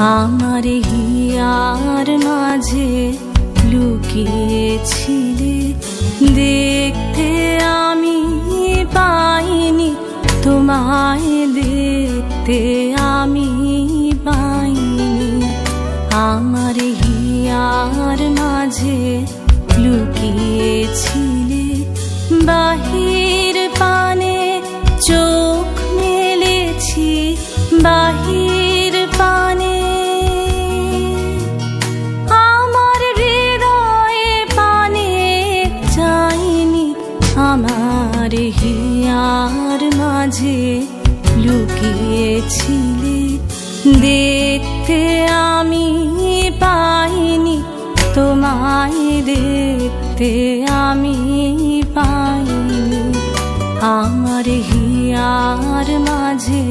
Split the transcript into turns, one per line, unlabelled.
আমার হিয়ার মাঝে লুকিয়েছিলে, দেখতে আমি পাইনি তোমায়, দেখতে আমি পাইনি। আমার হিয়ার মাঝে লুকিয়েছিলে, বাহির পানে চোখ মেলেছি, বাহির পানে আমার হৃদয়ে পানে চাইনি। আমার হিয়ার মাঝে লুকিয়েছিলে, দেখতে আমি পাইনি তোমায়, দেখতে আমি পাইনি। আমার হিয়ার মাঝে